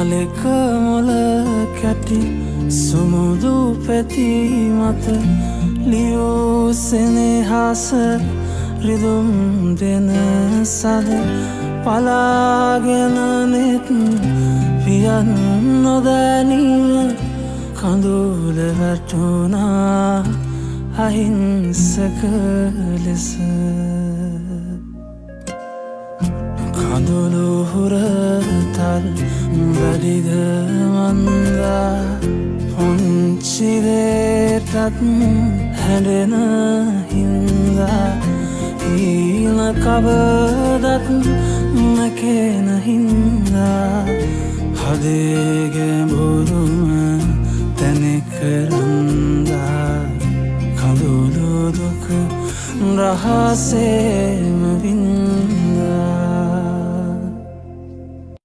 මලෙක මොල කැටි සුමුදු පැති මත ලියූ සෙනෙහස රිදුම් දෙන සද පලාගෙන නෙත් පියන් නොදැනීම කඳුල වැටුණා අහිංසක ලෙස කඳුළු හුරතල් වැඩිද මන්දා පුංචිදේටත් හැඩෙන හින්දා ඊන කවදත් නැකෙන හින්දා හදේ ගැඹුරුම තැනෙකරන්දා කඳුළු දුක රහසේම